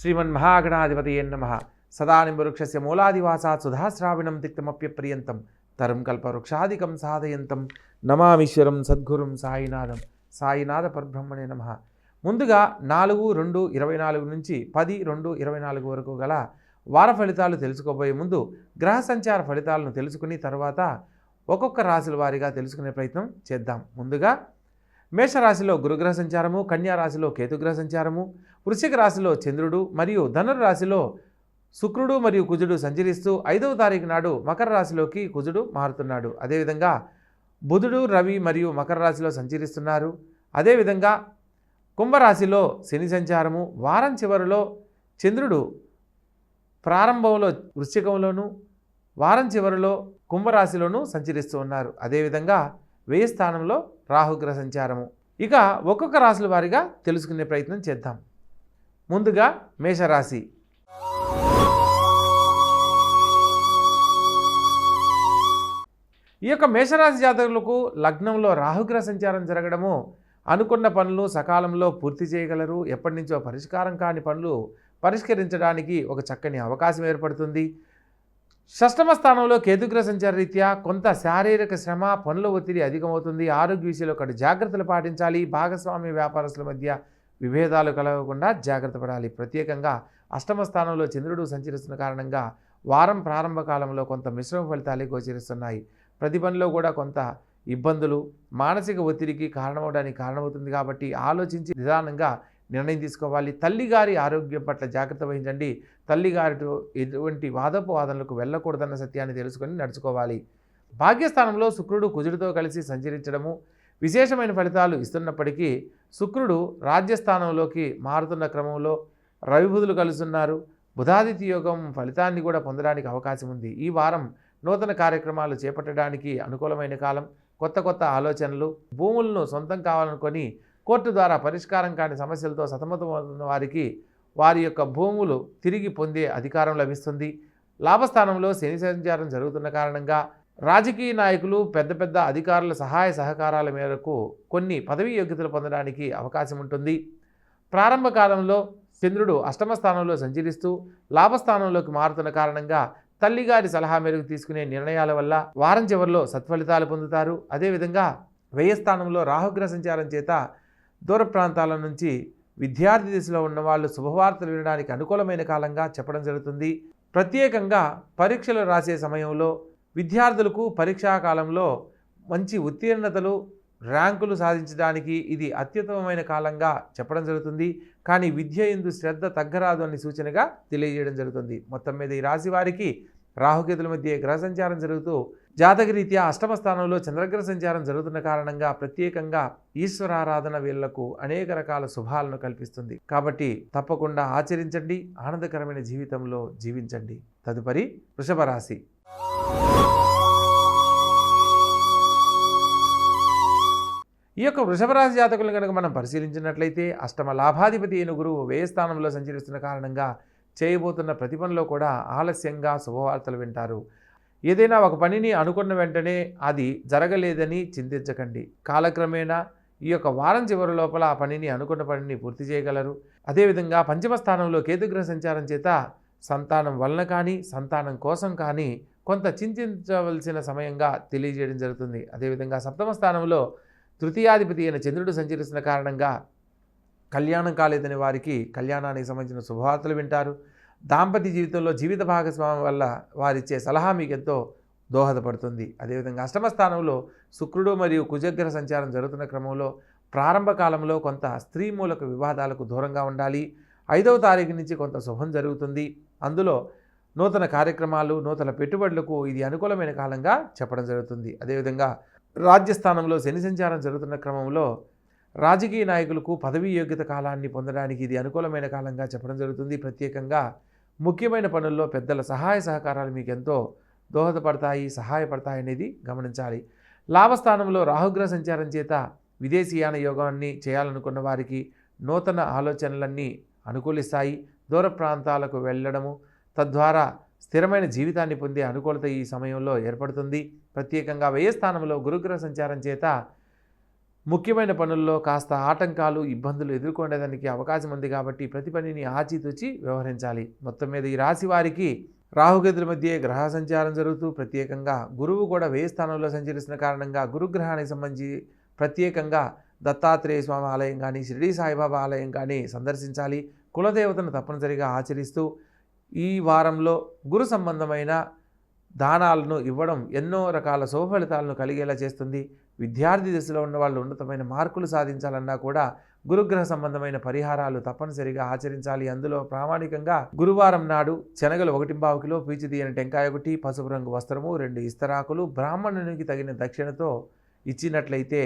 శ్రీమన్మహాగణాధిపతయే నమః. సదానింబవృక్షస్య మూలాదివాసాత్ సుధాశ్రావిణం తిక్తమప్యప్రియంతం తరం కల్పవృక్షాదికం సాధయంతం నమామీశ్వరం సద్గురుం సాయినాథం. సాయినాథ పరబ్రహ్మణే నమః. ముందుగా 4/2/24 నుంచి 10/2/24 వరకు గల వార ఫలితాలు తెలుసుకోబోయే ముందు గ్రహ సంచార ఫలితాలను తెలుసుకుని తర్వాత ఒక్కొక్క రాశుల వారీగా తెలుసుకునే ప్రయత్నం చేద్దాం. ముందుగా మేషరాశిలో గురుగ్రహ సంచారము, కన్యా రాశిలో కేతుగ్రహ సంచారము, వృశ్చిక రాశిలో చంద్రుడు మరియు ధనుర్ రాశిలో శుక్రుడు మరియు కుజుడు సంచరిస్తూ 5వ తారీఖు నాడు మకర రాశిలోకి కుజుడు మారుతున్నాడు. అదేవిధంగా బుధుడు, రవి మరియు మకర రాశిలో సంచరిస్తున్నారు. అదేవిధంగా కుంభరాశిలో శని సంచారము, వారం చివరిలో చంద్రుడు ప్రారంభంలో వృశ్చికంలోను వారం చివరిలో కుంభరాశిలోనూ సంచరిస్తూ ఉన్నారు. అదేవిధంగా వ్యయ స్థానంలో రాహుగ్రహ సంచారము. ఇక ఒక్కొక్క రాశుల వారీగా తెలుసుకునే ప్రయత్నం చేద్దాం. ముందుగా మేషరాశి. ఈ యొక్క మేషరాశి జాతకులకు లగ్నంలో రాహుగ్రహ సంచారం జరగడము అనుకున్న పనులు సకాలంలో పూర్తి చేయగలరు. ఎప్పటి నుంచో పరిష్కారం కాని పనులు పరిష్కరించడానికి ఒక చక్కని అవకాశం ఏర్పడుతుంది. షష్టమ స్థానంలో కేతుగ్రహ సంచార రీత్యా కొంత శారీరక శ్రమ, పనుల ఒత్తిడి అధికమవుతుంది. ఆరోగ్య విషయంలో ఒకటి జాగ్రత్తలు పాటించాలి. భాగస్వామ్య వ్యాపారస్తుల మధ్య విభేదాలు కలగకుండా జాగ్రత్త పడాలి. ప్రత్యేకంగా అష్టమ స్థానంలో చంద్రుడు సంచరిస్తున్న కారణంగా వారం ప్రారంభ కాలంలో కొంత మిశ్రమ ఫలితాలే గోచరిస్తున్నాయి. ప్రతి పనిలో కూడా కొంత ఇబ్బందులు, మానసిక ఒత్తిడికి కారణమవుతుంది. కాబట్టి ఆలోచించి నిదానంగా నిర్ణయం తీసుకోవాలి. తల్లిగారి ఆరోగ్యం పట్ల జాగ్రత్త వహించండి. తల్లిగారితో ఎటువంటి వాదోపవాదనలకు వెళ్ళకూడదన్న సత్యాన్ని తెలుసుకొని నడుచుకోవాలి. భాగ్యస్థానంలో శుక్రుడు కుజుడితో కలిసి సంచరించడము విశేషమైన ఫలితాలు ఇస్తున్నప్పటికీ శుక్రుడు రాజ్యస్థానంలోకి మారుతున్న క్రమంలో రవి బుధులు కలుస్తున్నారు. బుధాదిత్య యోగం ఫలితాన్ని కూడా పొందడానికి అవకాశం ఉంది. ఈ వారం నూతన కార్యక్రమాలు చేపట్టడానికి అనుకూలమైన కాలం. కొత్త ఆలోచనలు, భూములను సొంతం కావాలనుకొని కోర్టు ద్వారా పరిష్కారం కాని సమస్యలతో సతమతమవుతున్న వారికి వారి యొక్క భూములు తిరిగి పొందే అధికారం లభిస్తుంది. లాభస్థానంలో శని సంచారం జరుగుతున్న కారణంగా రాజకీయ నాయకులు, పెద్ద అధికారుల సహాయ సహకారాల మేరకు కొన్ని పదవీ యోగ్యతలు పొందడానికి అవకాశం ఉంటుంది. ప్రారంభ కాలంలో చంద్రుడు అష్టమ స్థానంలో సంచరిస్తూ లాభస్థానంలోకి మారుతున్న కారణంగా తల్లిగారి సలహా మేరకు తీసుకునే నిర్ణయాల వల్ల వారం చివరిలో సత్ఫలితాలు పొందుతారు. అదేవిధంగా వ్యయ స్థానంలో రాహుగ్రహ సంచారం చేత దూర ప్రాంతాల నుంచి విద్యార్థి దశలో ఉన్నవాళ్ళు శుభవార్తలు వినడానికి అనుకూలమైన కాలంగా చెప్పడం జరుగుతుంది. ప్రత్యేకంగా పరీక్షలు రాసే సమయంలో విద్యార్థులకు పరీక్షా కాలంలో మంచి ఉత్తీర్ణతలు, ర్యాంకులు సాధించడానికి ఇది అత్యుత్తమమైన కాలంగా చెప్పడం జరుగుతుంది. కానీ విద్య యందు శ్రద్ధ తగ్గరాదు అని సూచనగా తెలియజేయడం జరుగుతుంది. మొత్తం మీద ఈ రాశి వారికి రాహుకేతుల మధ్య గ్రహ సంచారం జరుగుతూ జాతకరీత్యా అష్టమ స్థానంలో చంద్రగ్రహ సంచారం జరుగుతున్న కారణంగా ప్రత్యేకంగా ఈశ్వరారాధన వీళ్లకు అనేక రకాల శుభాలను కల్పిస్తుంది. కాబట్టి తప్పకుండా ఆచరించండి, ఆనందకరమైన జీవితంలో జీవించండి. తదుపరి వృషభ రాశి. ఈ యొక్క వృషభ రాశి జాతకులను కనుక మనం పరిశీలించినట్లయితే అష్టమ లాభాధిపతి అయిన గురువు వ్యయ స్థానంలో సంచరిస్తున్న కారణంగా చేయబోతున్న ప్రతి పనిలో కూడా ఆలస్యంగా శుభవార్తలు వింటారు. ఏదైనా ఒక పనిని అనుకున్న వెంటనే అది జరగలేదని చింతించకండి. కాలక్రమేణా ఈ యొక్క వారం చివరి లోపల ఆ పనిని అనుకున్న పనిని పూర్తి చేయగలరు. అదేవిధంగా పంచమ స్థానంలో కేతుగ్రహ సంచారం చేత సంతానం వలన కానీ సంతానం కోసం కానీ కొంత చింతించవలసిన సమయంగా తెలియజేయడం జరుగుతుంది. అదేవిధంగా సప్తమ స్థానంలో తృతీయాధిపతి అయిన చంద్రుడు సంచరిస్తున్న కారణంగా కళ్యాణం కాలేదని వారికి కళ్యాణానికి సంబంధించిన శుభవార్తలు వింటారు. దాంపత్య జీవితంలో జీవిత భాగస్వామి వల్ల వారిచ్చే సలహా మీకు ఎంతో దోహదపడుతుంది. అదేవిధంగా అష్టమ స్థానంలో శుక్రుడు మరియు కుజగ్రహ సంచారం జరుగుతున్న క్రమంలో ప్రారంభ కాలంలో కొంత స్త్రీ మూలక వివాదాలకు దూరంగా ఉండాలి. 5వ తారీఖు నుంచి కొంత శుభం జరుగుతుంది. అందులో నూతన కార్యక్రమాలు, నూతన పెట్టుబడులకు ఇది అనుకూలమైన కాలంగా చెప్పడం జరుగుతుంది. అదేవిధంగా రాజ్యస్థానంలో శని సంచారం జరుగుతున్న క్రమంలో రాజకీయ నాయకులకు పదవీ యోగ్యత కాలాన్ని పొందడానికి ఇది అనుకూలమైన కాలంగా చెప్పడం జరుగుతుంది. ప్రత్యేకంగా ముఖ్యమైన పనుల్లో పెద్దల సహాయ సహకారాలు మీకు ఎంతో దోహదపడతాయి, సహాయపడతాయి అనేది గమనించాలి. లాభస్థానంలో రాహుగ్రహ సంచారం చేత విదేశీయాన యోగాన్ని చేయాలనుకున్న వారికి నూతన ఆలోచనలన్నీ అనుకూలిస్తాయి. దూర ప్రాంతాలకు వెళ్ళడము తద్వారా స్థిరమైన జీవితాన్ని పొందే అనుకూలత ఈ సమయంలో ఏర్పడుతుంది. ప్రత్యేకంగా వ్యయ స్థానంలో గురుగ్రహ సంచారం చేత ముఖ్యమైన పనుల్లో కాస్త ఆటంకాలు, ఇబ్బందులు ఎదుర్కొనేదానికి అవకాశం ఉంది కాబట్టి ప్రతి పనిని ఆచితూచి వ్యవహరించాలి. మొత్తం మీద ఈ రాశి వారికి రాహుకేతుల మధ్య గ్రహ సంచారం జరుగుతూ ప్రత్యేకంగా గురువు కూడా వ్యయ స్థానంలో సంచరిస్తున్న కారణంగా గురుగ్రహానికి సంబంధించి ప్రత్యేకంగా దత్తాత్రేయ స్వామి ఆలయం కానీ, షిరిడీ సాయిబాబా ఆలయం కానీ సందర్శించాలి. కులదేవతను తప్పనిసరిగా ఆచరిస్తూ ఈ వారంలో గురు సంబంధమైన దానాలను ఇవ్వడం ఎన్నో రకాల శుభఫలితాలను కలిగేలా చేస్తుంది. విద్యార్థి దశలో ఉన్న వాళ్ళు ఉన్నతమైన మార్కులు సాధించాలన్నా కూడా గురుగ్రహ సంబంధమైన పరిహారాలు తప్పనిసరిగా ఆచరించాలి. అందులో ప్రామాణికంగా గురువారం నాడు శనగలు 1.25 కిలో, పీచు తీయని టెంకాయ 1, పసుపు రంగు వస్త్రము, 2 ఇస్తరాకులు బ్రాహ్మణునికి తగిన దక్షిణతో ఇచ్చినట్లయితే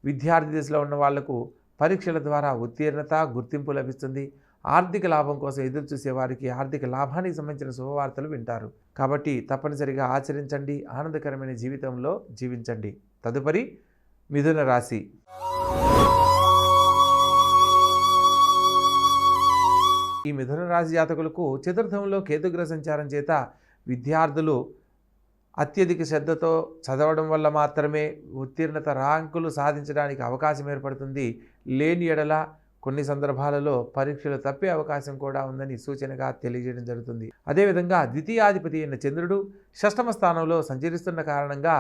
విద్యార్థి దశలో ఉన్న వాళ్లకు పరీక్షల ద్వారా ఉత్తీర్ణత, గుర్తింపు లభిస్తుంది. ఆర్థిక లాభం కోసం ఎదురు చూసే వారికి ఆర్థిక లాభానికి సంబంధించిన శుభవార్తలు వింటారు. కాబట్టి తప్పనిసరిగా ఆచరించండి. ఆనందకరమైన జీవితంలో జీవించండి. తదుపరి మిథున రాశి. ఈ మిథున రాశి జాతకులకు చతుర్థంలో కేతుగ్రహ సంచారం చేత విద్యార్థులు అత్యధిక శ్రద్ధతో చదవడం వల్ల మాత్రమే ఉత్తీర్ణత ర్యాంకులు సాధించడానికి అవకాశం ఏర్పడుతుంది. లేని ఎడల కొన్ని సందర్భాలలో పరీక్షలు తప్పే అవకాశం కూడా ఉందని సూచనగా తెలియజేయడం జరుగుతుంది. అదేవిధంగా ద్వితీయాధిపతి అయిన చంద్రుడు షష్టమ స్థానంలో సంచరిస్తున్న కారణంగా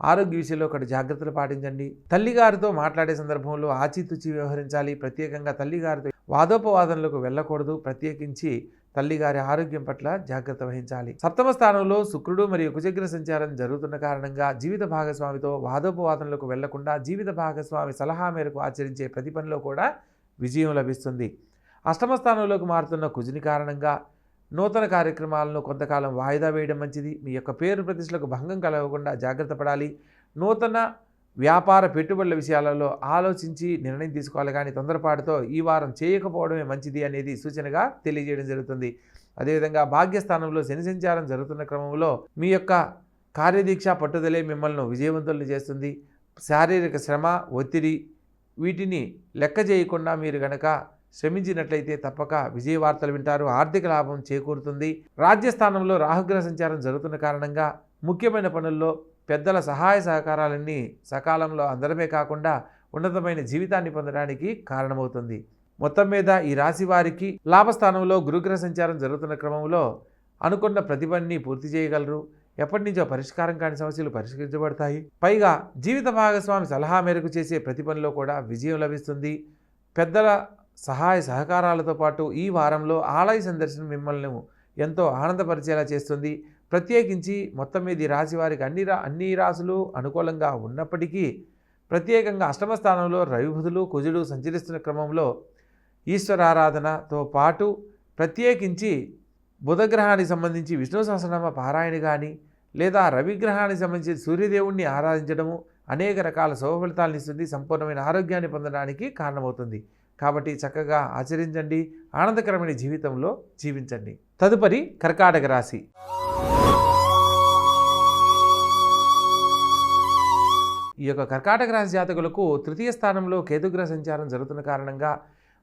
ఆరోగ్య విషయంలో ఒకటి జాగ్రత్తలు పాటించండి. తల్లిగారితో మాట్లాడే సందర్భంలో ఆచితూచి వ్యవహరించాలి. ప్రత్యేకంగా తల్లిగారితో వాదోపవాదనలకు వెళ్ళకూడదు. ప్రత్యేకించి తల్లిగారి ఆరోగ్యం పట్ల జాగ్రత్త వహించాలి. సప్తమ స్థానంలో శుక్రుడు మరియు కుజగ్రహ సంచారం జరుగుతున్న కారణంగా జీవిత భాగస్వామితో వాదోపవాదనలకు వెళ్లకుండా జీవిత భాగస్వామి సలహా మేరకు ఆచరించే ప్రతి పనిలో కూడా విజయం లభిస్తుంది. అష్టమ స్థానంలోకి మారుతున్న కుజుని కారణంగా నూతన కార్యక్రమాలను కొంతకాలం వాయిదా వేయడం మంచిది. మీ యొక్క పేరు ప్రతిష్టలకు భంగం కలగకుండా జాగ్రత్త పడాలి. నూతన వ్యాపార పెట్టుబడుల విషయాలలో ఆలోచించి నిర్ణయం తీసుకోవాలి, కానీ తొందరపాటుతో ఈ వారం చేయకపోవడమే మంచిది అనేది సూచనగా తెలియజేయడం జరుగుతుంది. అదేవిధంగా భాగ్యస్థానంలో శని సంచారం జరుగుతున్న క్రమంలో మీ యొక్క కార్యదీక్ష, పట్టుదలే మిమ్మల్ని విజయవంతులను చేస్తుంది. శారీరక శ్రమ, ఒత్తిడి వీటిని లెక్క చేయకుండా మీరు గనక శ్రమించినట్లయితే తప్పక విజయ వార్తలు వింటారు. ఆర్థిక లాభం చేకూరుతుంది. రాజ్యస్థానంలో రాహుగ్రహ సంచారం జరుగుతున్న కారణంగా ముఖ్యమైన పనుల్లో పెద్దల సహాయ సహకారాలన్నీ సకాలంలో అందడమే కాకుండా ఉన్నతమైన జీవితాన్ని పొందడానికి కారణమవుతుంది. మొత్తం మీద ఈ రాశి వారికి లాభస్థానంలో గురుగ్రహ సంచారం జరుగుతున్న క్రమంలో అనుకున్న ప్రతిభని పూర్తి చేయగలరు. ఎప్పటి నుంచో పరిష్కారం కాని సమస్యలు పరిష్కరించబడతాయి. పైగా జీవిత భాగస్వామి సలహా మేరకు చేసే ప్రతి పనిలో కూడా విజయం లభిస్తుంది. పెద్దల సహాయ సహకారాలతో పాటు ఈ వారంలో ఆలయ సందర్శనం మిమ్మల్ని ఎంతో ఆనందపరిచేలా చేస్తుంది. ప్రత్యేకించి మొత్తం మీద ఈ రాశి వారికి అన్ని రాశులు అనుకూలంగా ఉన్నప్పటికీ ప్రత్యేకంగా అష్టమ స్థానంలో రవి, బుధులు, కుజుడు సంచరిస్తున్న క్రమంలో ఈశ్వరారాధనతో పాటు ప్రత్యేకించి బుధగ్రహానికి సంబంధించి విష్ణు సహస్రనామ పారాయణ కానీ లేదా రవిగ్రహానికి సంబంధించి సూర్యదేవుణ్ణి ఆరాధించడము అనేక రకాల శుభ ఫలితాలను ఇస్తుంది. సంపూర్ణమైన ఆరోగ్యాన్ని పొందడానికి కారణమవుతుంది. కాబట్టి చక్కగా ఆచరించండి. ఆనందకరమైన జీవితంలో జీవించండి. తదుపరి కర్కాటక రాశి. ఈ యొక్క కర్కాటక రాశి జాతకులకు తృతీయ స్థానంలో కేతుగ్రహ సంచారం జరుగుతున్న కారణంగా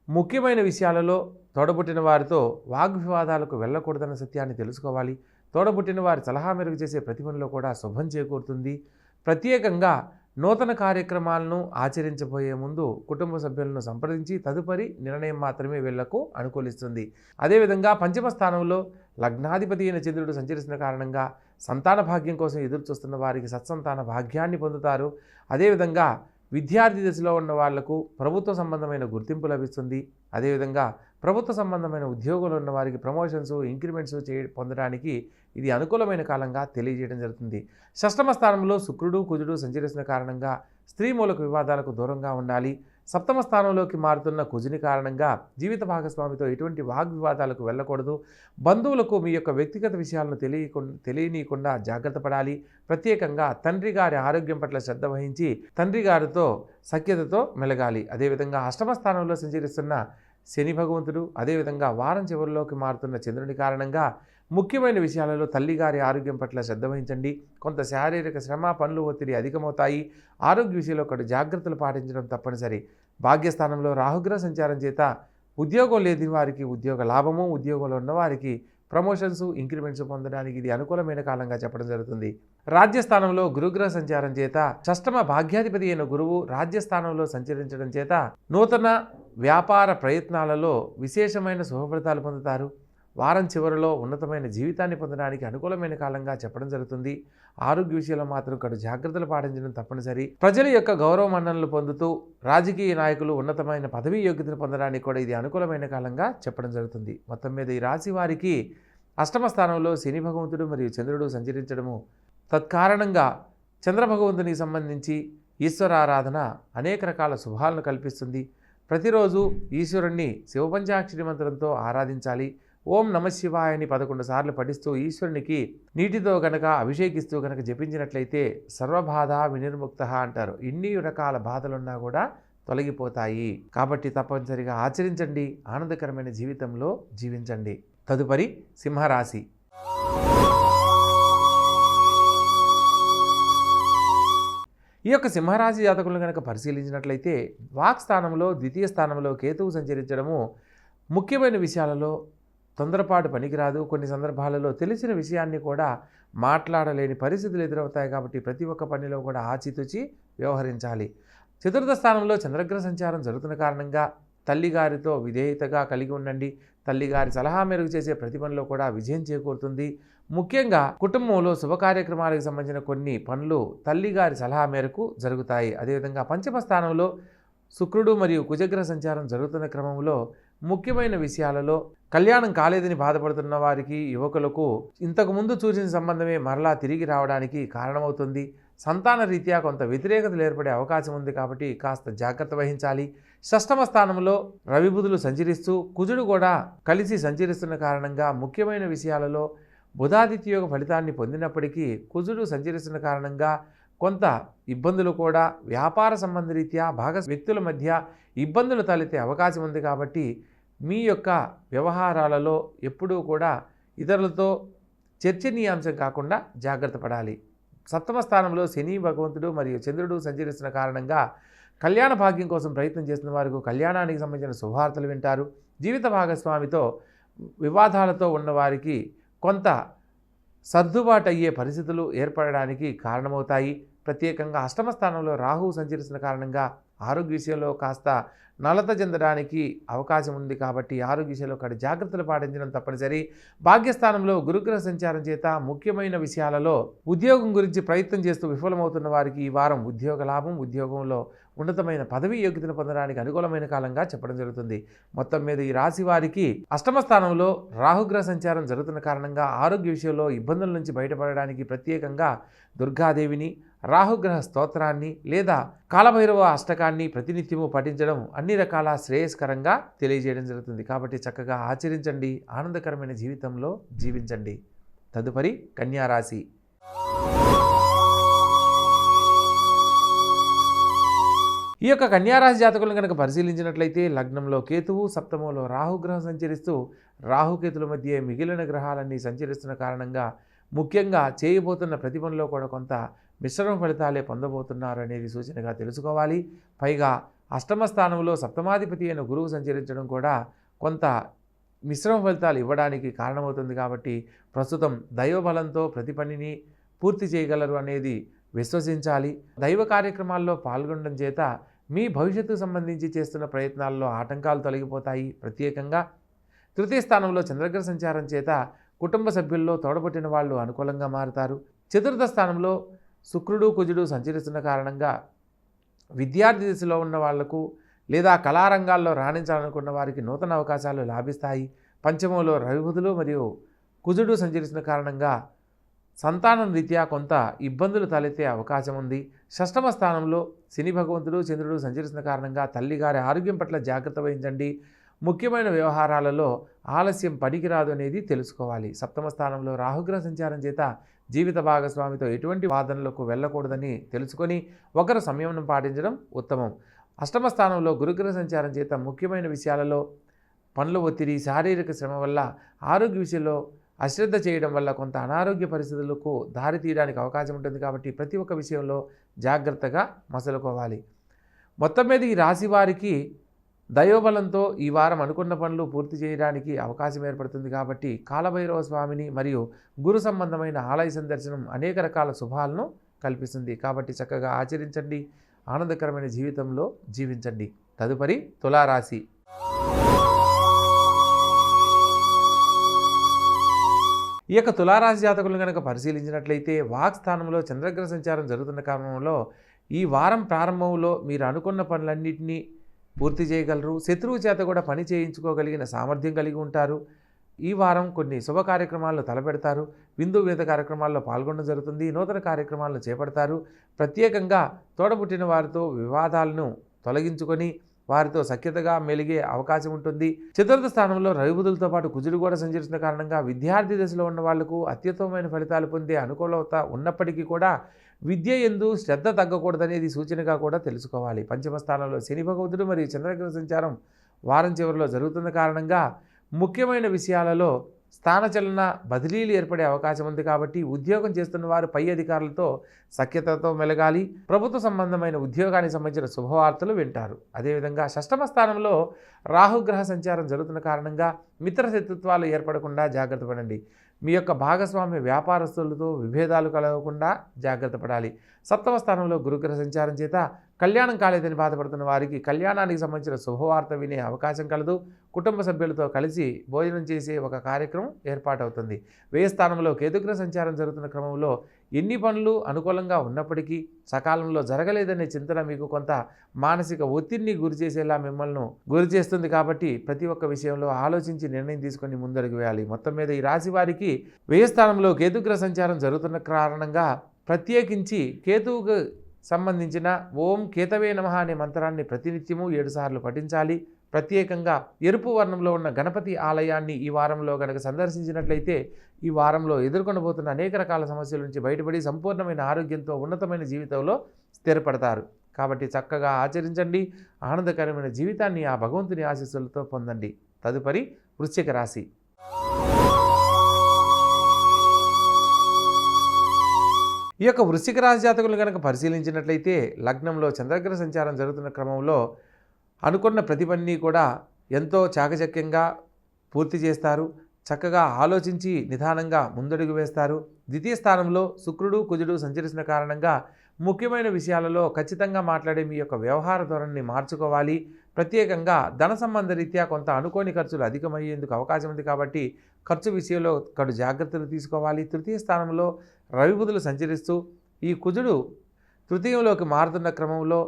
ముఖ్యమైన విషయాలలో తోడబుట్టిన వారితో వాగ్వివాదాలకు వెళ్ళకూడదన్న సత్యాన్ని తెలుసుకోవాలి. తోడబుట్టిన వారి సలహా మేరకు చేసే ప్రతి పనిలో కూడా శుభం చేకూరుతుంది. ప్రత్యేకంగా నూతన కార్యక్రమాలను ఆచరించబోయే ముందు కుటుంబ సభ్యులను సంప్రదించి తదుపరి నిర్ణయం మాత్రమే వీళ్లకు అనుకూలిస్తుంది. అదేవిధంగా పంచమ స్థానంలో లగ్నాధిపతి అయిన చంద్రుడు సంచరిస్తున్న కారణంగా సంతాన భాగ్యం కోసం ఎదురు చూస్తున్న వారికి సత్సంతాన భాగ్యాన్ని పొందుతారు. అదేవిధంగా విద్యార్థి దశలో ఉన్న వాళ్లకు ప్రభుత్వ సంబంధమైన గుర్తింపు లభిస్తుంది. అదేవిధంగా ప్రభుత్వ సంబంధమైన ఉద్యోగులు ఉన్న వారికి ప్రమోషన్స్, ఇంక్రిమెంట్స్ పొందడానికి ఇది అనుకూలమైన కాలంగా తెలియజేయడం జరుగుతుంది. షష్టమ స్థానంలో శుక్రుడు, కుజుడు సంచరిస్తున్న కారణంగా స్త్రీ మూలక వివాదాలకు దూరంగా ఉండాలి. సప్తమ స్థానంలోకి మారుతున్న కుజుని కారణంగా జీవిత భాగస్వామితో ఎటువంటి వాగ్వివాదాలకు వెళ్ళకూడదు. బంధువులకు మీ యొక్క వ్యక్తిగత విషయాలను తెలియనీయకుండా జాగ్రత్త పడాలి. ప్రత్యేకంగా తండ్రి గారి ఆరోగ్యం పట్ల శ్రద్ధ వహించి తండ్రి గారితో సఖ్యతతో మెలగాలి. అదేవిధంగా అష్టమ స్థానంలో సంచరిస్తున్న శని భగవంతుడు, అదేవిధంగా వారం చివరిలోకి మారుతున్న చంద్రుని కారణంగా ముఖ్యమైన విషయాలలో తల్లిగారి ఆరోగ్యం పట్ల శ్రద్ధ వహించండి. కొంత శారీరక శ్రమ, పనులు, ఒత్తిడి అధికమవుతాయి. ఆరోగ్య విషయంలో ఒకటి జాగ్రత్తలు పాటించడం తప్పనిసరి. భాగ్యస్థానంలో రాహుగ్రహ సంచారం చేత ఉద్యోగం లేని వారికి ఉద్యోగ లాభము, ఉద్యోగంలో ఉన్నవారికి ప్రమోషన్స్, ఇంక్రిమెంట్స్ పొందడానికి ఇది అనుకూలమైన కాలంగా చెప్పడం జరుగుతుంది. రాజ్యస్థానంలో గురుగ్రహ సంచారం చేత షష్టమ భాగ్యాధిపతి అయిన గురువు రాజ్యస్థానంలో సంచరించడం చేత నూతన వ్యాపార ప్రయత్నాలలో విశేషమైన శుభ ఫలితాలు పొందుతారు. వారం చివరిలో ఉన్నతమైన జీవితాన్ని పొందడానికి అనుకూలమైన కాలంగా చెప్పడం జరుగుతుంది. ఆరోగ్య విషయంలో మాత్రం కడు జాగ్రత్తలు పాటించడం తప్పనిసరి. ప్రజల యొక్క గౌరవ మన్ననలు పొందుతూ రాజకీయ నాయకులు ఉన్నతమైన పదవీ యోగ్యతను పొందడానికి కూడా ఇది అనుకూలమైన కాలంగా చెప్పడం జరుగుతుంది. మొత్తం మీద ఈ రాశి వారికి అష్టమ స్థానంలో శని భగవంతుడు మరియు చంద్రుడు సంచరించడము తత్కారణంగా చంద్రభగవంతునికి సంబంధించి ఈశ్వరారాధన అనేక రకాల శుభాలను కల్పిస్తుంది. ప్రతిరోజు ఈశ్వరుణ్ణి శివపంచాక్షరి మంత్రంతో ఆరాధించాలి. ఓం నమ శివాయ అని 11 సార్లు పఠిస్తూ ఈశ్వరునికి నీటితో గనక అభిషేకిస్తూ గనక జపించినట్లయితే సర్వబాధ వినిర్ముక్త అంటారు. ఇన్ని రకాల బాధలున్నా కూడా తొలగిపోతాయి. కాబట్టి తప్పనిసరిగా ఆచరించండి. ఆనందకరమైన జీవితంలో జీవించండి. తదుపరి సింహరాశి. ఈ యొక్క సింహరాశి జాతకులను కనుక పరిశీలించినట్లయితే వాక్ స్థానంలో ద్వితీయ స్థానంలో కేతువు సంచరించడము ముఖ్యమైన విషయాలలో తొందరపాటు పనికిరాదు. కొన్ని సందర్భాలలో తెలిసిన విషయాన్ని కూడా మాట్లాడలేని పరిస్థితులు ఎదురవుతాయి. కాబట్టి ప్రతి ఒక్క పనిలో కూడా ఆచితూచి వ్యవహరించాలి. చతుర్థ స్థానంలో చంద్రగ్రహ సంచారం జరుగుతున్న కారణంగా తల్లిగారితో విధేయతగా కలిగి ఉండండి. తల్లిగారి సలహా మేరకు చేసే ప్రతి పనిలో కూడా విజయం చేకూరుతుంది. ముఖ్యంగా కుటుంబంలో శుభ కార్యక్రమాలకు సంబంధించిన కొన్ని పనులు తల్లిగారి సలహా మేరకు జరుగుతాయి. అదేవిధంగా పంచమ స్థానంలో శుక్రుడు మరియు కుజగ్రహ సంచారం జరుగుతున్న క్రమంలో ముఖ్యమైన విషయాలలో కళ్యాణం కాలేదని బాధపడుతున్న వారికి, యువకులకు ఇంతకుముందు చూసిన సంబంధమే మరలా తిరిగి రావడానికి కారణమవుతుంది. సంతాన రీత్యా కొంత వ్యతిరేకతలు ఏర్పడే అవకాశం ఉంది. కాబట్టి కాస్త జాగ్రత్త వహించాలి. షష్టమ స్థానంలో రవి బుధులు సంచరిస్తూ కుజుడు కూడా కలిసి సంచరిస్తున్న కారణంగా ముఖ్యమైన విషయాలలో బుధాదిత్య యోగ ఫలితాన్ని పొందినప్పటికీ కుజుడు సంచరిస్తున్న కారణంగా కొంత ఇబ్బందులు కూడా వ్యాపార సంబంధ రీత్యా వ్యక్తుల మధ్య ఇబ్బందులు తలెత్తే అవకాశం ఉంది. కాబట్టి మీ యొక్క వ్యవహారాలలో ఎప్పుడూ కూడా ఇతరులతో చర్చనీయాంశం కాకుండా జాగ్రత్త పడాలి. సప్తమ స్థానంలో శని భగవంతుడు మరియు చంద్రుడు సంచరిస్తున్న కారణంగా కళ్యాణ భాగ్యం కోసం ప్రయత్నం చేస్తున్న వారికి కళ్యాణానికి సంబంధించిన శుభవార్తలు వింటారు. జీవిత భాగస్వామితో వివాదాలతో ఉన్నవారికి కొంత సర్దుబాటు అయ్యే పరిస్థితులు ఏర్పడడానికి కారణమవుతాయి. ప్రత్యేకంగా అష్టమ స్థానంలో రాహువు సంచరిస్తున్న కారణంగా ఆరోగ్య విషయంలో కాస్త నలత చెందడానికి అవకాశం ఉంది. కాబట్టి ఆరోగ్య విషయంలో ఒకటి జాగ్రత్తలు పాటించడం తప్పనిసరి. భాగ్యస్థానంలో గురుగ్రహ సంచారం చేత ముఖ్యమైన విషయాలలో ఉద్యోగం గురించి ప్రయత్నం చేస్తూ విఫలమవుతున్న వారికి ఈ వారం ఉద్యోగ లాభం, ఉద్యోగంలో ఉన్నతమైన పదవీ యోగ్యతను పొందడానికి అనుకూలమైన కాలంగా చెప్పడం జరుగుతుంది. మొత్తం మీద ఈ రాశి వారికి అష్టమ స్థానంలో రాహుగ్రహ సంచారం జరుగుతున్న కారణంగా ఆరోగ్య విషయంలో ఇబ్బందుల నుంచి బయటపడడానికి ప్రత్యేకంగా దుర్గాదేవిని, రాహుగ్రహ స్తోత్రాన్ని లేదా కాలభైరవ అష్టకాన్ని ప్రతినిత్యము పఠించడం అన్ని రకాల శ్రేయస్కరంగా తెలియజేయడం జరుగుతుంది. కాబట్టి చక్కగా ఆచరించండి. ఆనందకరమైన జీవితంలో జీవించండి. తదుపరి కన్యారాశి. ఈ యొక్క కన్యారాశి జాతకులను కనుక పరిశీలించినట్లయితే లగ్నంలో కేతువు, సప్తమంలో రాహుగ్రహం సంచరిస్తూ రాహుకేతుల మధ్య మిగిలిన గ్రహాలన్నీ సంచరిస్తున్న కారణంగా ముఖ్యంగా చేయబోతున్న ప్రతి పనిలో కూడా కొంత మిశ్రమ ఫలితాలే పొందబోతున్నారు అనేది సూచనగా తెలుసుకోవాలి. పైగా అష్టమ స్థానంలో సప్తమాధిపతి అయిన గురువు సంచరించడం కూడా కొంత మిశ్రమ ఫలితాలు ఇవ్వడానికి కారణమవుతుంది. కాబట్టి ప్రస్తుతం దైవబలంతో ప్రతి పనిని పూర్తి చేయగలరు అనేది విశ్వసించాలి. దైవ కార్యక్రమాల్లో పాల్గొనడం చేత మీ భవిష్యత్తుకు సంబంధించి చేస్తున్న ప్రయత్నాల్లో ఆటంకాలు తొలగిపోతాయి. ప్రత్యేకంగా తృతీయ స్థానంలో చంద్రగ్రహ సంచారం చేత కుటుంబ సభ్యుల్లో తోడబుట్టిన వాళ్ళు అనుకూలంగా మారుతారు. చతుర్థ స్థానంలో శుక్రుడు, కుజుడు సంచరిస్తున్న కారణంగా విద్యార్థి దశలో ఉన్న వాళ్లకు లేదా కళారంగాల్లో రాణించాలనుకున్న వారికి నూతన అవకాశాలు లాభిస్తాయి. పంచమంలో రవి బుధులు మరియు కుజుడు సంచరిస్తున్న కారణంగా సంతానం రీత్యా కొంత ఇబ్బందులు తలెత్తే అవకాశం ఉంది. షష్టమ స్థానంలో శని భగవంతుడు, చంద్రుడు సంచరిస్తున్న కారణంగా తల్లిగారి ఆరోగ్యం పట్ల జాగ్రత్త వహించండి. ముఖ్యమైన వ్యవహారాలలో ఆలస్యం పనికిరాదు అనేది తెలుసుకోవాలి. సప్తమ స్థానంలో రాహుగ్రహ సంచారం చేత జీవిత భాగస్వామితో ఎటువంటి వాదనలకు వెళ్ళకూడదని తెలుసుకొని ఒకరు సంయమనం పాటించడం ఉత్తమం. అష్టమ స్థానంలో గురుగ్రహ సంచారం చేత ముఖ్యమైన విషయాలలో పనుల ఒత్తిడి, శారీరక శ్రమ వల్ల ఆరోగ్య విషయంలో అశ్రద్ధ చేయడం వల్ల కొంత అనారోగ్య పరిస్థితులకు దారి తీయడానికి అవకాశం ఉంటుంది. కాబట్టి ప్రతి ఒక్క విషయంలో జాగ్రత్తగా మసలుకోవాలి. మొత్తం మీద ఈ రాశి వారికి దైవబలంతో ఈ వారం అనుకున్న పనులు పూర్తి చేయడానికి అవకాశం ఏర్పడుతుంది కాబట్టి కాలభైరవ స్వామిని మరియు గురు సంబంధమైన ఆలయ సందర్శనం అనేక రకాల శుభాలను కల్పిస్తుంది. కాబట్టి చక్కగా ఆచరించండి, ఆనందకరమైన జీవితంలో జీవించండి. తదుపరి తులారాశి. ఈ యొక్క తులారాశి జాతకులను కనుక పరిశీలించినట్లయితే వాక్ స్థానంలో చంద్రగ్రహ సంచారం జరుగుతున్న కారణంలో ఈ వారం ప్రారంభంలో మీరు అనుకున్న పనులన్నింటినీ పూర్తి చేయగలరు. శత్రువు చేత కూడా పని చేయించుకోగలిగిన సామర్థ్యం కలిగి ఉంటారు. ఈ వారం కొన్ని శుభ కార్యక్రమాల్లో తలపెడతారు. విందు వింత కార్యక్రమాల్లో పాల్గొనడం జరుగుతుంది. నూతన కార్యక్రమాలను చేపడతారు. ప్రత్యేకంగా తోడబుట్టిన వారితో వివాదాలను తొలగించుకొని వారితో సఖ్యతగా మెలిగే అవకాశం ఉంటుంది. చతుర్థ స్థానంలో రవిబుధులతో పాటు కుజుడు కూడా సంచరిస్తున్న కారణంగా విద్యార్థి దశలో ఉన్న వాళ్లకు అత్యుత్తమమైన ఫలితాలు పొందే అనుకూలత ఉన్నప్పటికీ కూడా విద్య యందు శ్రద్ధ తగ్గకూడదనేది సూచనగా కూడా తెలుసుకోవాలి. పంచమ స్థానంలో శని భగవంతుడు మరియు చంద్రగ్రహ సంచారం వారం చివరిలో జరుగుతున్న కారణంగా ముఖ్యమైన విషయాలలో స్థానచలన బదిలీలు ఏర్పడే అవకాశం ఉంది. కాబట్టి ఉద్యోగం చేస్తున్న వారు పై అధికారులతో సఖ్యతతో మెలగాలి. ప్రభుత్వ సంబంధమైన ఉద్యోగానికి సంబంధించిన శుభవార్తలు వింటారు. అదేవిధంగా షష్టమ స్థానంలో రాహుగ్రహ సంచారం జరుగుతున్న కారణంగా మిత్ర శత్రుత్వాలు ఏర్పడకుండా జాగ్రత్త పడండి. మీ యొక్క భాగస్వామ్య వ్యాపారస్తులతో విభేదాలు కలగకుండా జాగ్రత్త పడాలి. సప్తమ స్థానంలో గురుగ్రహ సంచారం చేత కళ్యాణం కాలేదని బాధపడుతున్న వారికి కళ్యాణానికి సంబంధించిన శుభవార్త వినే అవకాశం కలదు. కుటుంబ సభ్యులతో కలిసి భోజనం చేసే ఒక కార్యక్రమం ఏర్పాటవుతుంది. వ్యయ స్థానంలో కేతుగ్రహ సంచారం జరుగుతున్న క్రమంలో ఎన్ని పనులు అనుకూలంగా ఉన్నప్పటికీ సకాలంలో జరగలేదనే చింతన మీకు కొంత మానసిక ఒత్తిడిని గురి చేసేలా మిమ్మల్ని గురి చేస్తుంది. కాబట్టి ప్రతి ఒక్క విషయంలో ఆలోచించి నిర్ణయం తీసుకొని ముందడుగు వేయాలి. మొత్తం మీద ఈ రాశి వారికి వ్యయ స్థానంలో కేతుగ్రహ సంచారం జరుగుతున్న కారణంగా ప్రత్యేకించి కేతువుకు సంబంధించిన ఓం కేతవే నమః అనే మంత్రాన్ని ప్రతినిత్యము 7 సార్లు పఠించాలి. ప్రత్యేకంగా ఎరుపు వర్ణంలో ఉన్న గణపతి ఆలయాన్ని ఈ వారంలో కనుక సందర్శించినట్లయితే ఈ వారంలో ఎదుర్కొనబోతున్న అనేక రకాల సమస్యల నుంచి బయటపడి సంపూర్ణమైన ఆరోగ్యంతో ఉన్నతమైన జీవితంలో స్థిరపడతారు. కాబట్టి చక్కగా ఆచరించండి. ఆనందకరమైన జీవితాన్ని ఆ భగవంతుని ఆశీస్సులతో పొందండి. తదుపరి వృశ్చిక రాశి. ఈ యొక్క వృశ్చిక రాశి జాతకులను కనుక పరిశీలించినట్లయితే లగ్నంలో చంద్రగ్రహ సంచారం జరుగుతున్న క్రమంలో అనుకున్న ప్రతి పనిని కూడా ఎంతో చాకచక్యంగా పూర్తి చేస్తారు. చక్కగా ఆలోచించి నిదానంగా ముందడుగు వేస్తారు. ద్వితీయ స్థానంలో శుక్రుడు కుజుడు సంచరిస్తున్న కారణంగా ముఖ్యమైన విషయాలలో ఖచ్చితంగా మాట్లాడే మీ యొక్క వ్యవహార ధోరణిని మార్చుకోవాలి. ప్రత్యేకంగా ధన సంబంధ రీత్యా కొంత అనుకోని ఖర్చులు అధికమయ్యేందుకు అవకాశం ఉంది. కాబట్టి ఖర్చు విషయంలో కడు జాగ్రత్తలు తీసుకోవాలి. తృతీయ స్థానంలో రవిబుధులు సంచరిస్తూ ఈ కుజుడు తృతీయంలోకి మారుతున్న క్రమంలో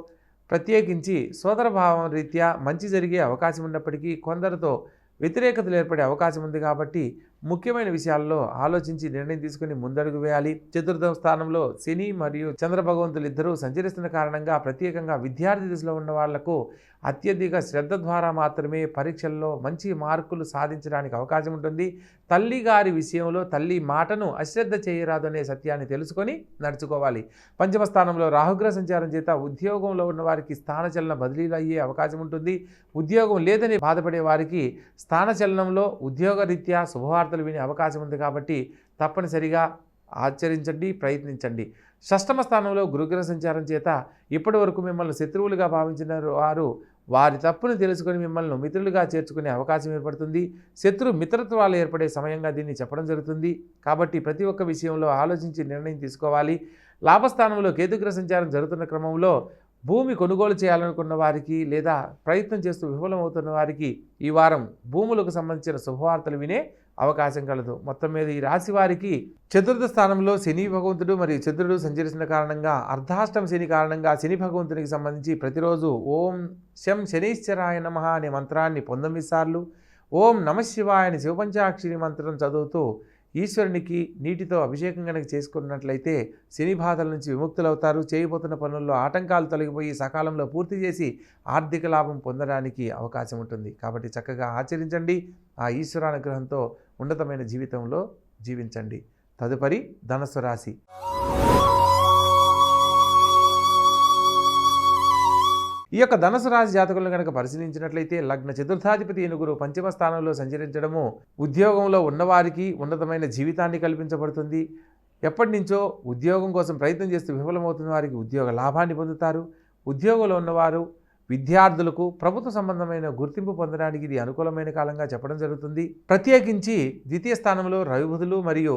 ప్రత్యేకించి సోదరభావం రీత్యా మంచి జరిగే అవకాశం ఉన్నప్పటికీ కొందరితో వ్యతిరేకతలు ఏర్పడే అవకాశం ఉంది. కాబట్టి ముఖ్యమైన విషయాల్లో ఆలోచించి నిర్ణయం తీసుకుని ముందడుగు వేయాలి. చతుర్థ స్థానంలో శని మరియు చంద్ర భగవంతులు ఇద్దరూ సంచరిస్తున్న కారణంగా ప్రత్యేకంగా విద్యార్థి దశలో ఉన్న వాళ్లకు అత్యధిక శ్రద్ధ ద్వారా మాత్రమే పరీక్షల్లో మంచి మార్కులు సాధించడానికి అవకాశం ఉంటుంది. తల్లి గారి విషయంలో తల్లి మాటను అశ్రద్ధ చేయరాదు అనే సత్యాన్ని తెలుసుకొని నడుచుకోవాలి. పంచమ స్థానంలో రాహుగ్రహ సంచారం చేత ఉద్యోగంలో ఉన్న వారికి స్థానచలన బదిలీలు అయ్యే అవకాశం ఉంటుంది. ఉద్యోగం లేదని బాధపడే వారికి స్థానచలనంలో ఉద్యోగరీత్యా శుభవార్తలు వినే అవకాశం ఉంది. కాబట్టి తప్పనిసరిగా ఆచరించండి, ప్రయత్నించండి. షష్టమ స్థానంలో గురుగ్రహ సంచారం చేత ఇప్పటి వరకు మిమ్మల్ని శత్రువులుగా భావించిన వారు వారి తప్పును తెలుసుకొని మిమ్మల్ని మిత్రులుగా చేర్చుకునే అవకాశం ఏర్పడుతుంది. శత్రు మిత్రత్వాలు ఏర్పడే సమయంగా దీన్ని చెప్పడం జరుగుతుంది. కాబట్టి ప్రతి ఒక్క విషయంలో ఆలోచించి నిర్ణయం తీసుకోవాలి. లాభస్థానంలో కేతుగ్రహ సంచారం జరుగుతున్న క్రమంలో భూమి కొనుగోలు చేయాలనుకున్న వారికి లేదా ప్రయత్నం చేస్తూ విఫలమవుతున్న వారికి ఈ వారం భూములకు సంబంధించిన శుభవార్తలు వినే అవకాశం కలదు. మొత్తం మీద ఈ రాశి వారికి చతుర్థ స్థానంలో శని భగవంతుడు మరియు చంద్రుడు సంచరిస్తున్న కారణంగా అర్ధాష్టమ శని కారణంగా శని భగవంతునికి సంబంధించి ప్రతిరోజు ఓం శం శనీశ్వరాయ నమః అనే మంత్రాన్ని 19 సార్లు, ఓం నమశివాయ అని శివపంచాక్షరి మంత్రం చదువుతూ ఈశ్వరునికి నీటితో అభిషేకం కనుక చేసుకున్నట్లయితే శని బాధల నుంచి విముక్తులవుతారు. చేయబోతున్న పనుల్లో ఆటంకాలు తొలగిపోయి సకాలంలో పూర్తి చేసి ఆర్థిక లాభం పొందడానికి అవకాశం ఉంటుంది. కాబట్టి చక్కగా ఆచరించండి. ఆ ఈశ్వరానుగ్రహంతో ఉన్నతమైన జీవితంలో జీవించండి. తదుపరి ధనుస్సు రాశి. ఈ యొక్క ధనుసు రాశి జాతకులను కనుక పరిశీలించినట్లయితే లగ్న చతుర్థాధిపతి ఏనుగురు పంచమ స్థానంలో సంచరించడము ఉద్యోగంలో ఉన్నవారికి ఉన్నతమైన జీవితాన్ని కల్పించబడుతుంది. ఎప్పటి నుంచో ఉద్యోగం కోసం ప్రయత్నం చేస్తూ విఫలమవుతున్న వారికి ఉద్యోగ లాభాన్ని పొందుతారు. ఉద్యోగంలో ఉన్నవారు విద్యార్థులకు ప్రభుత్వ సంబంధమైన గుర్తింపు పొందడానికి ఇది అనుకూలమైన కాలంగా చెప్పడం జరుగుతుంది. ప్రత్యేకించి ద్వితీయ స్థానంలో రవి బుధులు మరియు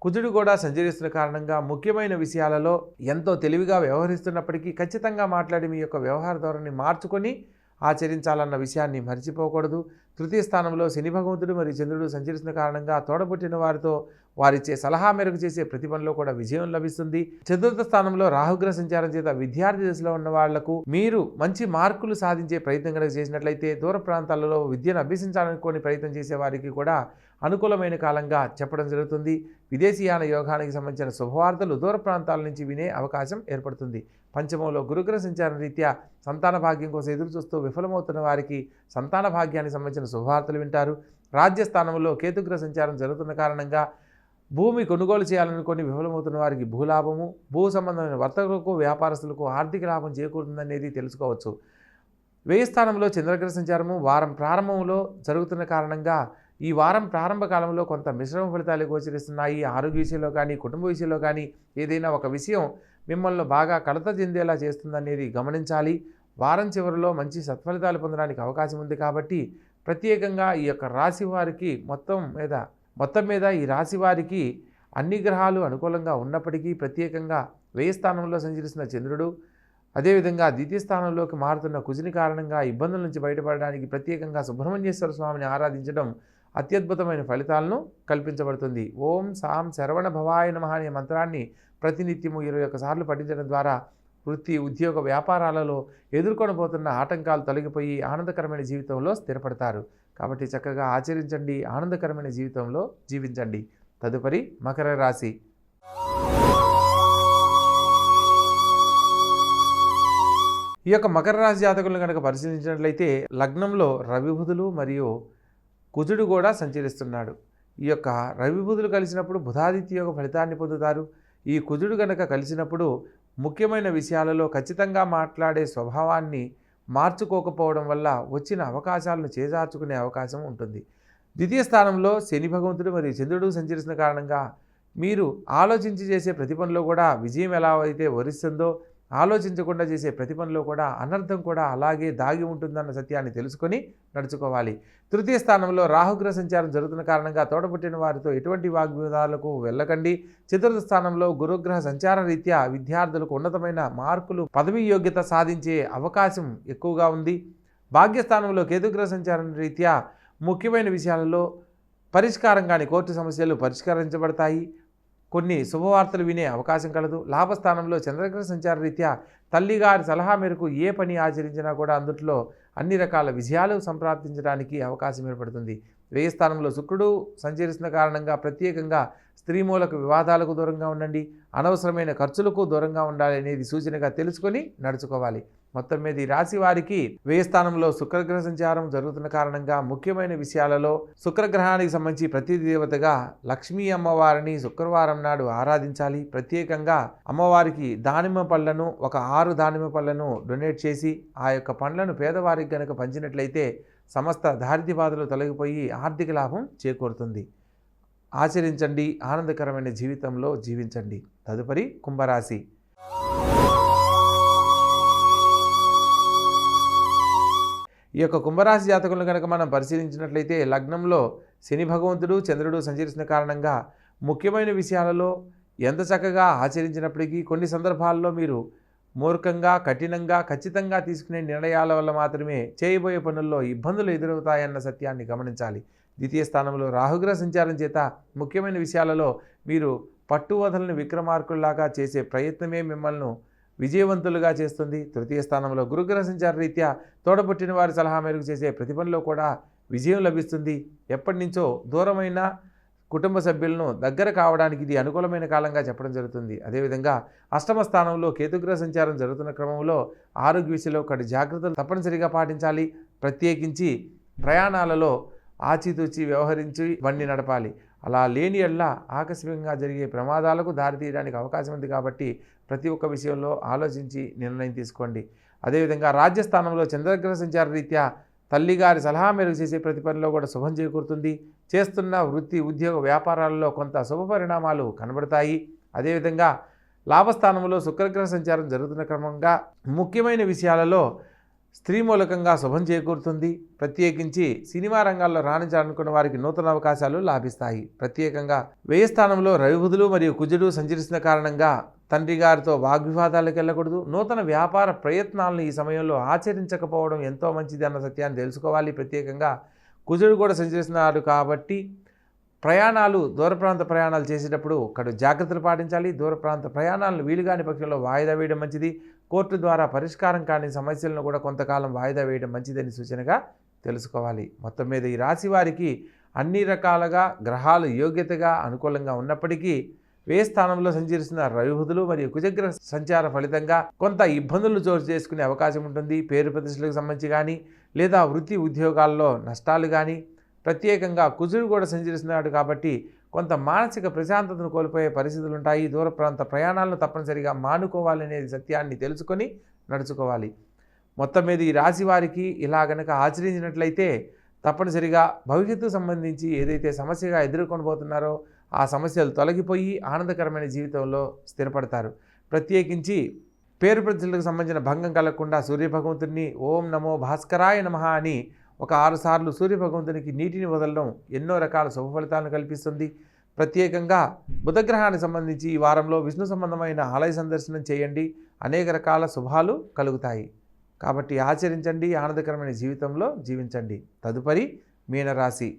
కుజుడు కూడా సంచరిస్తున్న కారణంగా ముఖ్యమైన విషయాలలో ఎంతో తెలివిగా వ్యవహరిస్తున్నప్పటికీ ఖచ్చితంగా మాట్లాడి మీ యొక్క వ్యవహార ధోరణిని మార్చుకొని ఆచరించాలన్న విషయాన్ని మర్చిపోకూడదు. తృతీయ స్థానంలో శని భగవంతుడు మరియు చంద్రుడు సంచరిస్తున్న కారణంగా తోడబుట్టిన వారితో వారిచ్చే సలహా మేరకు చేసే ప్రతి పనిలో కూడా విజయం లభిస్తుంది. చతుర్థ స్థానంలో రాహుగ్రహ సంచారం చేత విద్యార్థి దశలో ఉన్న వాళ్లకు మీరు మంచి మార్కులు సాధించే ప్రయత్నం కనుక చేసినట్లయితే దూర ప్రాంతాలలో విద్యను అభ్యసించాలనుకోని ప్రయత్నం చేసే వారికి కూడా అనుకూలమైన కాలంగా చెప్పడం జరుగుతుంది. విదేశీయాన యోగానికి సంబంధించిన శుభవార్తలు దూర ప్రాంతాల నుంచి వినే అవకాశం ఏర్పడుతుంది. పంచమంలో గురుగ్రహ సంచారం రీత్యా సంతాన భాగ్యం కోసం ఎదురు చూస్తూ విఫలమవుతున్న వారికి సంతాన భాగ్యానికి సంబంధించిన శుభవార్తలు వింటారు. రాజ్యస్థానంలో కేతుగ్రహ సంచారం జరుగుతున్న కారణంగా భూమి కొనుగోలు చేయాలనుకొని విఫలమవుతున్న వారికి భూలాభము, భూ సంబంధమైన వర్తకులకు వ్యాపారస్తులకు ఆర్థిక లాభం చేకూరుతుందనేది తెలుసుకోవచ్చు. వ్యయ స్థానంలో చంద్రగ్రహ సంచారము వారం ప్రారంభంలో జరుగుతున్న కారణంగా ఈ వారం ప్రారంభ కాలంలో కొంత మిశ్రమ ఫలితాలు గోచరిస్తున్నాయి. ఆరోగ్య విషయంలో కానీ కుటుంబ విషయంలో కానీ ఏదైనా ఒక విషయం మిమ్మల్ని బాగా కలత చెందేలా చేస్తుందనేది గమనించాలి. వారం చివరిలో మంచి సత్ఫలితాలు పొందడానికి అవకాశం ఉంది కాబట్టి ప్రత్యేకంగా ఈ యొక్క రాశి వారికి మొత్తం మీద ఈ రాశి వారికి అన్ని గ్రహాలు అనుకూలంగా ఉన్నప్పటికీ ప్రత్యేకంగా వ్యయ స్థానంలో సంచరిస్తున్న చంద్రుడు అదేవిధంగా ద్వితీయ స్థానంలోకి మారుతున్న కుజుని కారణంగా ఇబ్బందుల నుంచి బయటపడడానికి ప్రత్యేకంగా సుబ్రహ్మణ్యేశ్వర స్వామిని ఆరాధించడం అత్యద్భుతమైన ఫలితాలను కల్పించబడుతుంది. ఓం సాం శరవణ భవాయ నమః అనే మంత్రాన్ని ప్రతినిత్యము 21 సార్లు పఠించడం ద్వారా వృత్తి, ఉద్యోగ, వ్యాపారాలలో ఎదుర్కొనబోతున్న ఆటంకాలు తొలగిపోయి ఆనందకరమైన జీవితంలో స్థిరపడతారు. కాబట్టి చక్కగా ఆచరించండి, ఆనందకరమైన జీవితంలో జీవించండి. తదుపరి మకర రాశి. ఈ యొక్క మకర రాశి జాతకులను కనుక పరిశీలించినట్లయితే లగ్నంలో రవి బుధులు మరియు కుజుడు కూడా సంచరిస్తున్నాడు. ఈ యొక్క రవి బుధులు కలిసినప్పుడు బుధాదిత్య యోగ ఫలితాన్ని పొందుతారు. ఈ కుజుడు కనుక కలిసినప్పుడు ముఖ్యమైన విషయాలలో ఖచ్చితంగా మాట్లాడే స్వభావాన్ని మార్చుకోకపోవడం వల్ల వచ్చిన అవకాశాలను చేజార్చుకునే అవకాశం ఉంటుంది. ద్వితీయ స్థానంలో శని భగవంతుడు మరియు చంద్రుడు సంచరిస్తున్న కారణంగా మీరు ఆలోచించి చేసే ప్రతి పనిలో కూడా విజయం ఎలా అయితే వరిస్తుందో ఆలోచించకుండా చేసే ప్రతి పనిలో కూడా అనర్థం కూడా అలాగే దాగి ఉంటుందన్న సత్యాన్ని తెలుసుకొని నడుచుకోవాలి. తృతీయ స్థానంలో రాహుగ్రహ సంచారం జరుగుతున్న కారణంగా తోడబుట్టిన వారితో ఎటువంటి వాగ్వివాదాలకు వెళ్ళకండి. చతుర్థ స్థానంలో గురుగ్రహ సంచార రీత్యా విద్యార్థులకు ఉన్నతమైన మార్కులు, పదవీ యోగ్యత సాధించే అవకాశం ఎక్కువగా ఉంది. భాగ్యస్థానంలో కేతుగ్రహ సంచారం రీత్యా ముఖ్యమైన విషయాలలో పరిష్కారం కాని కోర్టు సమస్యలు పరిష్కరించబడతాయి. కొన్ని శుభవార్తలు వినే అవకాశం కలదు. లాభస్థానంలో చంద్రగ్రహ సంచార రీత్యా తల్లిగారి సలహా మేరకు ఏ పని ఆచరించినా కూడా అందుట్లో అన్ని రకాల విజయాలు సంప్రాప్తించడానికి అవకాశం ఏర్పడుతుంది. వ్యయ స్థానంలో శుక్రుడు సంచరిస్తున్న కారణంగా ప్రత్యేకంగా స్త్రీ మూలక వివాదాలకు దూరంగా ఉండండి, అనవసరమైన ఖర్చులకు దూరంగా ఉండాలి అనేది సూచనగా తెలుసుకొని నడుచుకోవాలి. మొత్తం మీద ఈ రాశి వారికి వ్యయ స్థానంలో శుక్రగ్రహ సంచారం జరుగుతున్న కారణంగా ముఖ్యమైన విషయాలలో శుక్రగ్రహానికి సంబంధించి ప్రతి దేవతగా లక్ష్మీ అమ్మవారిని శుక్రవారం నాడు ఆరాధించాలి. ప్రత్యేకంగా అమ్మవారికి దానిమ్మ పళ్ళను ఒక 6 దానిమ్మ పళ్ళను డొనేట్ చేసి ఆ యొక్క పండ్లను పేదవారికి గనక పంచినట్లయితే సమస్త దారిద్ర్య బాధలు తొలగిపోయి ఆర్థిక లాభం చేకూరుతుంది. ఆచరించండి, ఆనందకరమైన జీవితంలో జీవించండి. తదుపరి కుంభరాశి. ఈ యొక్క కుంభరాశి జాతకులను కనుక మనం పరిశీలించినట్లయితే లగ్నంలో శని భగవంతుడు చంద్రుడు సంచరిస్తున్న కారణంగా ముఖ్యమైన విషయాలలో ఎంత చక్కగా ఆచరించినప్పటికీ కొన్ని సందర్భాల్లో మీరు మూర్ఖంగా, కఠినంగా, ఖచ్చితంగా తీసుకునే నిర్ణయాల వల్ల మాత్రమే చేయబోయే పనుల్లో ఇబ్బందులు ఎదురవుతాయన్న సత్యాన్ని గమనించాలి. ద్వితీయ స్థానంలో రాహుగ్రహ సంచారం చేత ముఖ్యమైన విషయాలలో మీరు పట్టువదలని విక్రమార్కుల్లాగా చేసే ప్రయత్నమే మిమ్మల్ని విజయవంతులుగా చేస్తుంది. తృతీయ స్థానంలో గురుగ్రహ సంచార రీత్యా తోడబుట్టిన వారి సలహా మేరకు చేసే ప్రతి పనిలో కూడా విజయం లభిస్తుంది. ఎప్పటి నుంచో దూరమైన కుటుంబ సభ్యులను దగ్గర కావడానికి ఇది అనుకూలమైన కాలంగా చెప్పడం జరుగుతుంది. అదేవిధంగా అష్టమ స్థానంలో కేతుగ్రహ సంచారం జరుగుతున్న క్రమంలో ఆరోగ్య విషయంలో ఒకటి జాగ్రత్తలు తప్పనిసరిగా పాటించాలి. ప్రత్యేకించి ప్రయాణాలలో ఆచితూచి వ్యవహరించి బండి నడపాలి. అలా లేని ఎడల ఆకస్మికంగా జరిగే ప్రమాదాలకు దారితీయడానికి అవకాశం ఉంది కాబట్టి ప్రతి ఒక్క విషయంలో ఆలోచించి నిర్ణయం తీసుకోండి. అదేవిధంగా రాజ్యస్థానంలో చంద్రగ్రహ సంచార రీత్యా తల్లిగారి సలహా మేరకు చేసే ప్రతి పనిలో కూడా శుభం చేకూరుతుంది. చేస్తున్న వృత్తి, ఉద్యోగ, వ్యాపారాలలో కొంత శుభ పరిణామాలు కనబడతాయి. అదేవిధంగా లాభస్థానంలో శుక్రగ్రహ సంచారం జరుగుతున్న క్రమంగా ముఖ్యమైన విషయాలలో స్త్రీ మూలకంగా శుభం చేకూరుతుంది. ప్రత్యేకించి సినిమా రంగాల్లో రాణించాలనుకున్న వారికి నూతన అవకాశాలు లాభిస్తాయి. ప్రత్యేకంగా వ్యయ స్థానంలో రవి బుధులు మరియు కుజుడు సంచరిస్తున్న కారణంగా తండ్రి గారితో వాగ్వివాదాలకు వెళ్ళకూడదు. నూతన వ్యాపార ప్రయత్నాలను ఈ సమయంలో ఆచరించకపోవడం ఎంతో మంచిది అన్న సత్యాన్ని తెలుసుకోవాలి. ప్రత్యేకంగా కుజుడు కూడా సంచరిస్తున్నాడు కాబట్టి ప్రయాణాలు, దూర ప్రాంత ప్రయాణాలు చేసేటప్పుడు ఇక్కడ జాగ్రత్తలు పాటించాలి. దూర ప్రాంత ప్రయాణాలను వీలుగాని పక్షంలో వాయిదా వేయడం మంచిది. కోర్టు ద్వారా పరిష్కారం కాని సమస్యలను కూడా కొంతకాలం వాయిదా వేయడం మంచిదని సూచనగా తెలుసుకోవాలి. మొత్తం మీద ఈ రాశి వారికి అన్ని రకాలుగా గ్రహాలు యోగ్యతగా అనుకూలంగా ఉన్నప్పటికీ వ్యయ స్థానంలో సంచరిస్తున్న రవి బుధులు మరియు కుజగ్రహ సంచార ఫలితంగా కొంత ఇబ్బందులు చోటు చేసుకునే అవకాశం ఉంటుంది. పేరు ప్రతిష్టలకు సంబంధించి కానీ లేదా వృత్తి ఉద్యోగాల్లో నష్టాలు కానీ, ప్రత్యేకంగా కుజుడు కూడా సంచరిస్తున్నాడు కాబట్టి కొంత మానసిక ప్రశాంతతను కోల్పోయే పరిస్థితులు ఉంటాయి. దూర ప్రాంత ప్రయాణాలను తప్పనిసరిగా మానుకోవాలనేది సత్యాన్ని తెలుసుకొని నడుచుకోవాలి. మొత్తం మీద ఈ రాశి వారికి ఇలా గనక ఆచరించినట్లయితే తప్పనిసరిగా భవిష్యత్తుకు సంబంధించి ఏదైతే సమస్యగా ఎదుర్కొనబోతున్నారో ఆ సమస్యలు తొలగిపోయి ఆనందకరమైన జీవితంలో స్థిరపడతారు. ప్రత్యేకించి పేరు ప్రతిష్టలకు సంబంధించిన భంగం కలగకుండా సూర్యభగవంతుడిని ఓం నమో భాస్కరాయ నమః అని ఒక 6 సార్లు సూర్యభగవంతునికి నీటిని వదలడం ఎన్నో రకాల శుభ ఫలితాలను కల్పిస్తుంది. ప్రత్యేకంగా బుధగ్రహానికి సంబంధించి ఈ వారంలో విష్ణు సంబంధమైన ఆలయ సందర్శనం చేయండి. అనేక రకాల శుభాలు కలుగుతాయి. కాబట్టి ఆచరించండి, ఆనందకరమైన జీవితంలో జీవించండి. తదుపరి మీనరాశి.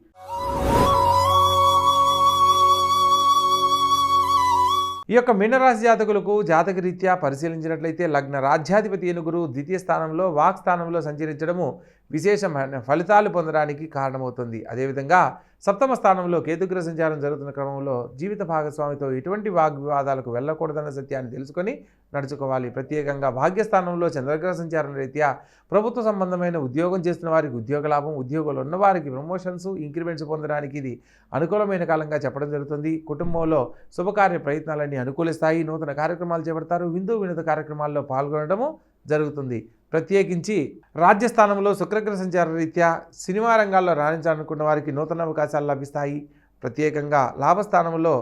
ఈ యొక్క మీనరాశి జాతకులకు జాతకరీత్యా పరిశీలించినట్లయితే లగ్న రాజ్యాధిపతి అయిన గురువు ద్వితీయ స్థానంలో వాక్ స్థానంలో సంచరించడము విశేషమైన ఫలితాలు పొందడానికి కారణమవుతుంది. అదేవిధంగా సప్తమ స్థానంలో కేతుగ్రహ సంచారం జరుగుతున్న క్రమంలో జీవిత భాగస్వామితో ఎటువంటి వాగ్వివాదాలకు వెళ్ళకూడదన్న సత్యాన్ని తెలుసుకొని నడుచుకోవాలి. ప్రత్యేకంగా భాగ్యస్థానంలో చంద్రగ్రహ సంచారం రీత్యా ప్రభుత్వ సంబంధమైన ఉద్యోగం చేస్తున్న వారికి ఉద్యోగ లాభం, ఉద్యోగాలు ఉన్నవారికి ప్రమోషన్స్, ఇంక్రిమెంట్స్ పొందడానికి ఇది అనుకూలమైన కాలంగా చెప్పడం జరుగుతుంది. కుటుంబంలో శుభకార్య ప్రయత్నాలన్నీ అనుకూలిస్తాయి. నూతన కార్యక్రమాలు చేపడతారు. విందు వినోద కార్యక్రమాల్లో పాల్గొనడము జరుగుతుంది. ప్రత్యేకించి రాజ్యస్థానంలో శుక్రగ్రహ సంచార రీత్యా సినిమా రంగాల్లో రాణించాలనుకున్న వారికి నూతన అవకాశాలు లభిస్తాయి. ప్రత్యేకంగా లాభస్థానంలో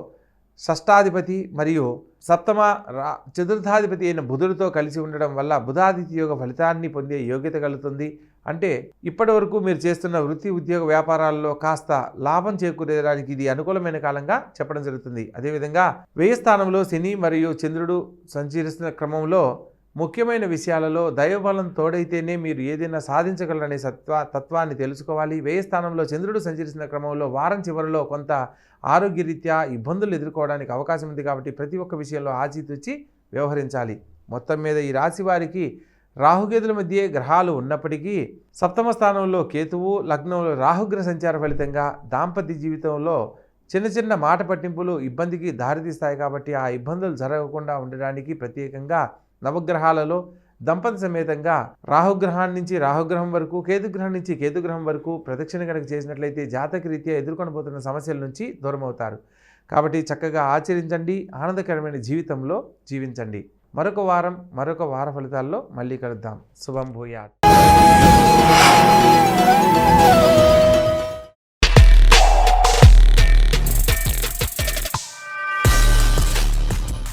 షష్టాధిపతి మరియు సప్తమ చతుర్థాధిపతి అయిన బుధుడితో కలిసి ఉండడం వల్ల బుధాదిత్య యోగ ఫలితాన్ని పొందే యోగ్యత కలుగుతుంది. అంటే ఇప్పటి వరకు మీరు చేస్తున్న వృత్తి ఉద్యోగ వ్యాపారాల్లో కాస్త లాభం చేకూరేదానికి ఇది అనుకూలమైన కాలంగా చెప్పడం జరుగుతుంది. అదేవిధంగా వ్యయ స్థానంలో శని మరియు చంద్రుడు సంచరిస్తున్న క్రమంలో ముఖ్యమైన విషయాలలో దైవబలం తోడైతేనే మీరు ఏదైనా సాధించగలరనే తత్వాన్ని తెలుసుకోవాలి. వ్యయ స్థానంలో చంద్రుడు సంచరిస్తున్న క్రమంలో వారం చివరిలో కొంత ఆరోగ్యరీత్యా ఇబ్బందులు ఎదుర్కోవడానికి అవకాశం ఉంది. కాబట్టి ప్రతి ఒక్క విషయంలో ఆచితూచి వ్యవహరించాలి. మొత్తం మీద ఈ రాశి వారికి రాహుకేతుల మధ్య గ్రహాలు ఉన్నప్పటికీ సప్తమ స్థానంలో కేతువు, లగ్నంలో రాహుగ్రహ సంచార ఫలితంగా దాంపత్య జీవితంలో చిన్న చిన్న మాట పట్టింపులు ఇబ్బందికి దారితీస్తాయి. కాబట్టి ఆ ఇబ్బందులు జరగకుండా ఉండడానికి ప్రత్యేకంగా నవగ్రహాలలో దంపతి సమేతంగా రాహుగ్రహం నుంచి రాహుగ్రహం వరకు, కేతుగ్రహం నుంచి కేతుగ్రహం వరకు ప్రదక్షిణ కనుక చేసినట్లయితే జాతక రీత్యా ఎదుర్కొనబోతున్న సమస్యల నుంచి దూరమవుతారు. కాబట్టి చక్కగా ఆచరించండి, ఆనందకరమైన జీవితంలో జీవించండి. మరొక వార ఫలితాల్లో మళ్ళీ కలుద్దాం. శుభం భూయాత్.